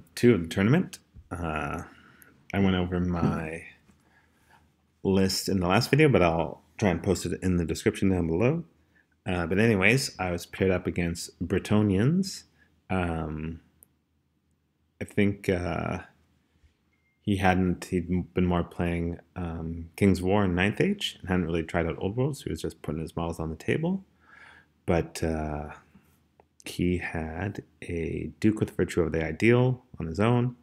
episode 2 of the tournament. I went over my list in the last video, but I'll try and post it in the description down below. But anyways, I was paired up against Brettonians. I think he'd been more playing King's War in 9th Age and hadn't really tried out Old World, so he was just putting his models on the table. But he had a Duke with Virtue of the Ideal on his own,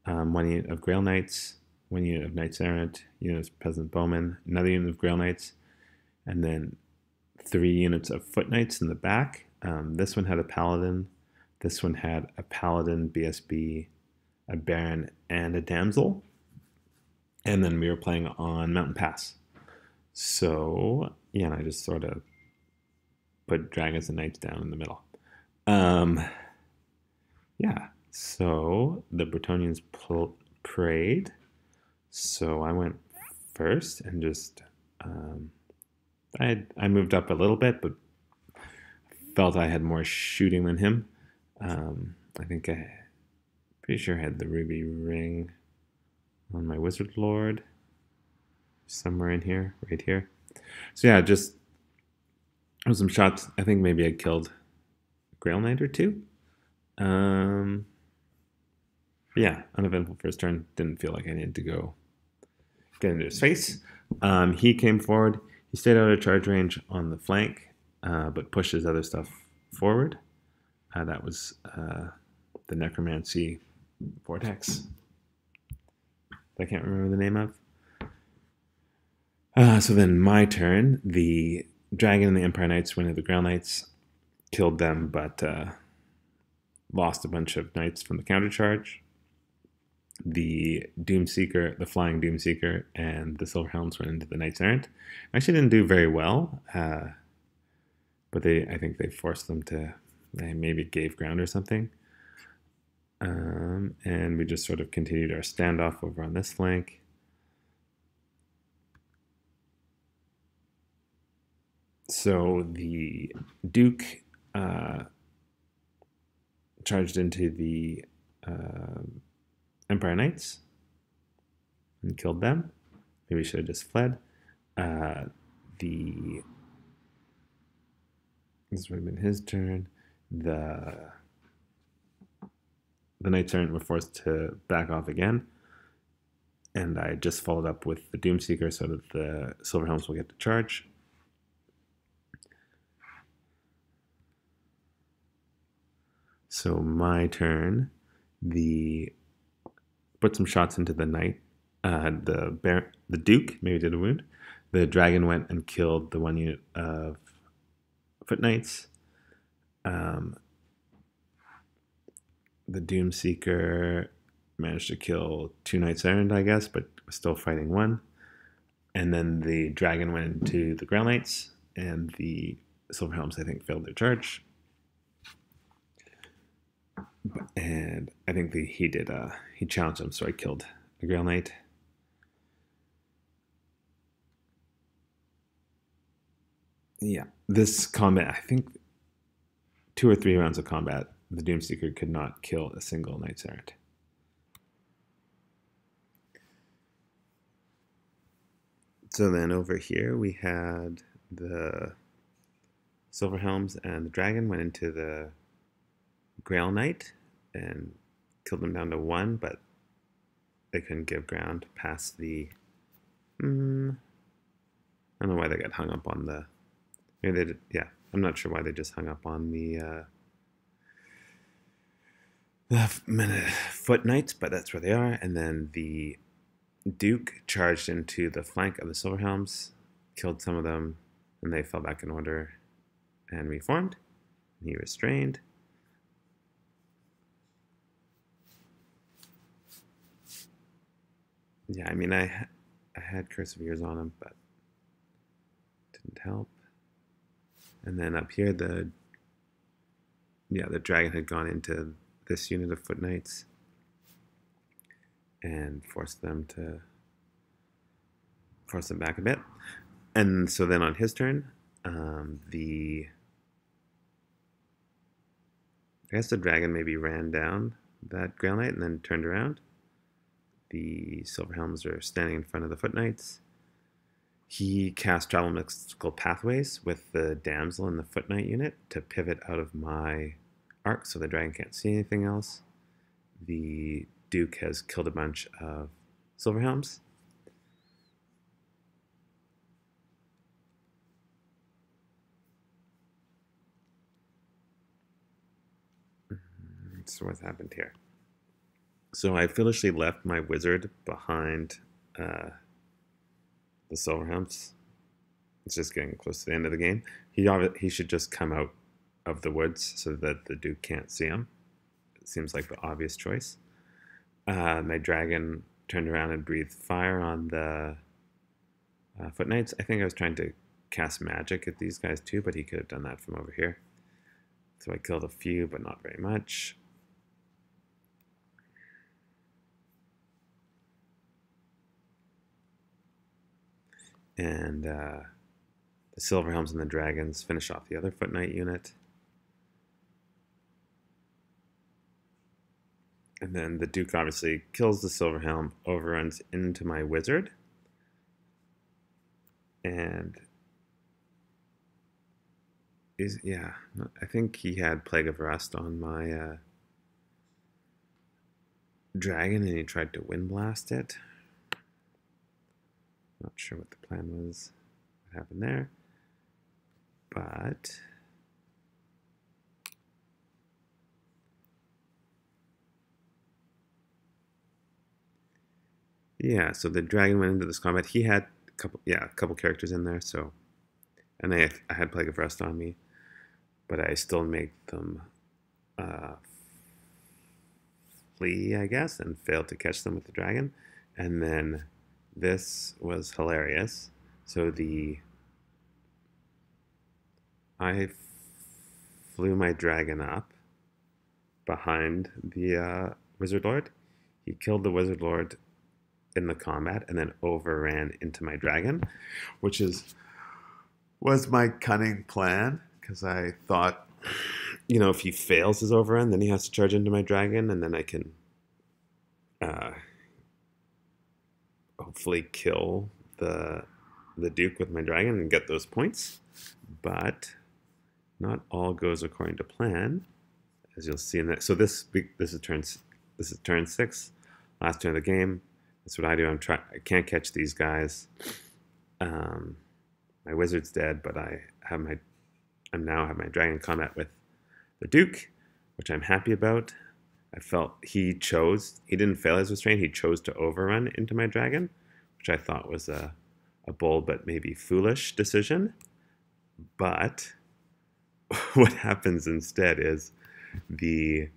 1 unit of Grail Knights, 1 unit of Knights Errant, unit of Peasant Bowmen, another unit of Grail Knights, and then 3 units of Foot Knights in the back. This one had a Paladin, this one had a Paladin, BSB, a Baron, and a Damsel. And then we were playing on Mountain Pass. So, yeah, and I just sort of put Dragons and Knights down in the middle. Yeah, so the Brettonians prayed. So I went first and just, I moved up a little bit, but felt I had more shooting than him. I think pretty sure I had the ruby ring on my Wizard Lord. Somewhere in here, right here. So yeah, just with some shots. I think maybe I killed Grail Knight or 2. Yeah, uneventful first turn. Didn't feel like I needed to go get into his face. He came forward. He stayed out of charge range on the flank, but pushed his other stuff forward. That was the Necromancy Vortex. I can't remember the name of. So then my turn. The Dragon and the Empire Knights went into the Grail Knights, killed them, but lost a bunch of knights from the countercharge. The Doomseeker, the Flying Doomseeker, and the Silver Helms went into the Knights Errant. Actually didn't do very well, but I think they forced them to, they maybe gave ground or something. And we just sort of continued our standoff over on this flank. So the Duke charged into the Empire Knights and killed them. Maybe we should have just fled. This would have been his turn. The Knights Errant were forced to back off again. And I just followed up with the Doomseeker so that the Silver Helms will get to charge. So my turn, put some shots into the knight. The Duke maybe did a wound. The Dragon went and killed the 1 unit of Foot Knights. The Doomseeker managed to kill 2 Knights Errant, I guess, but was still fighting 1. And then the Dragon went into the Grail Knights, and the Silver Helms, I think, failed their charge. And I think he challenged him, so I killed the Grail Knight. Yeah, this combat, I think 2 or 3 rounds of combat, the Doomseeker could not kill a single Knights Errant. So then over here we had the Silver Helms and the Dragon went into the Grail Knight and killed them down to 1, but they couldn't give ground past the... I don't know why they got hung up on the... Maybe they did, yeah, I'm not sure why they just hung up on the Foot Knights, but that's where they are. And then the Duke charged into the flank of the Silver Helms, killed some of them, and they fell back in order and reformed. He restrained. Yeah, I mean, I had Curse of Years on him, but didn't help. And then up here, the Dragon had gone into this unit of Foot Knights and forced them back a bit. And so then on his turn, I guess the Dragon maybe ran down that Grail Knight and then turned around. The Silver Helms are standing in front of the Foot Knights. He cast Travel Mystical Pathways with the Damsel and the Foot Knight unit to pivot out of my arc so the dragon can't see anything else. The Duke has killed a bunch of Silver Helms. So what's happened here? So I foolishly left my wizard behind the Silver Helms. It's just getting close to the end of the game. He should just come out of the woods so that the Duke can't see him. It seems like the obvious choice. My dragon turned around and breathed fire on the Foot Knights. I think I was trying to cast magic at these guys too, but he could have done that from over here. So I killed a few, but not very much. And the Silver Helms and the Dragons finish off the other Foot Knight unit. And then the Duke obviously kills the Silver Helm, overruns into my wizard. And I think he had Plague of Rust on my dragon and he tried to Wind Blast it. Not sure what the plan was, what happened there. But yeah, so the dragon went into this combat. He had a couple characters in there, so and I had Plague of Rust on me, but I still made them flee, I guess, and failed to catch them with the dragon. And then this was hilarious. So I flew my dragon up behind the Wizard Lord. He killed the Wizard Lord in the combat and then overran into my dragon, which was my cunning plan, because I thought, if he fails his overrun, then he has to charge into my dragon, and then I can hopefully kill the Duke with my dragon and get those points. But not all goes according to plan, as you'll see in that. So this is turn 6, last turn of the game. That's what I do. I can't catch these guys. My wizard's dead, but I now have my dragon combat with the Duke, which I'm happy about. I felt he didn't fail his restraint. He chose to overrun into my dragon, which I thought was a bold but maybe foolish decision. But what happens instead is the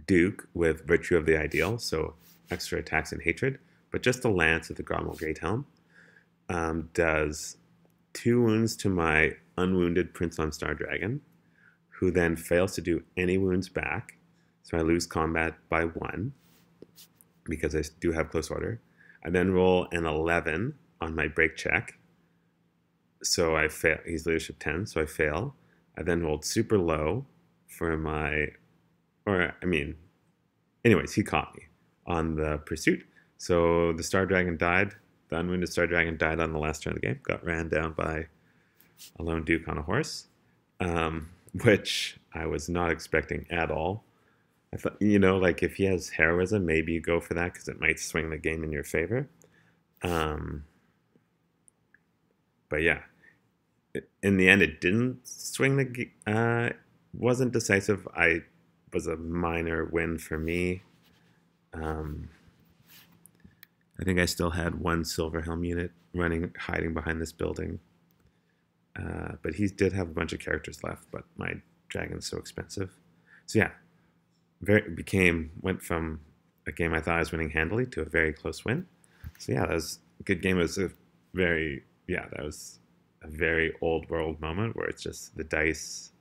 Duke, with Virtue of the Ideal, so extra attacks and hatred, but just a lance with the Gromwell Great Helm, does 2 wounds to my unwounded Prince on Star Dragon, who then fails to do any wounds back. So I lose combat by 1 because I do have close order. I then roll an 11 on my break check. So I fail. He's leadership 10, so I fail. I then rolled super low for anyways, he caught me on the pursuit. So the Star Dragon died. The unwounded Star Dragon died on the last turn of the game. Got ran down by a lone Duke on a horse, which I was not expecting at all. I thought, if he has heroism, maybe you go for that because it might swing the game in your favor. But yeah, in the end, it didn't swing the wasn't decisive. I was a minor win for me. I think I still had 1 Silver Helm unit hiding behind this building. But he did have a bunch of characters left, but my dragon's so expensive. So yeah, went from a game I thought I was winning handily to a very close win. So yeah, that was a good game. It was that was a very old world moment where it's just the dice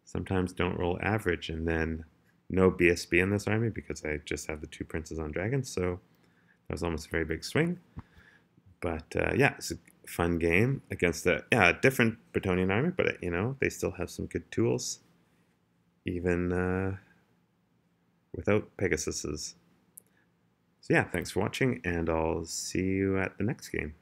sometimes don't roll average, and then no BSB in this army because I just have the 2 princes on dragons. So that was almost a very big swing. But it's a fun game against a different Brettonian army, but they still have some good tools. Even without Pegasus's. So yeah, thanks for watching, and I'll see you at the next game.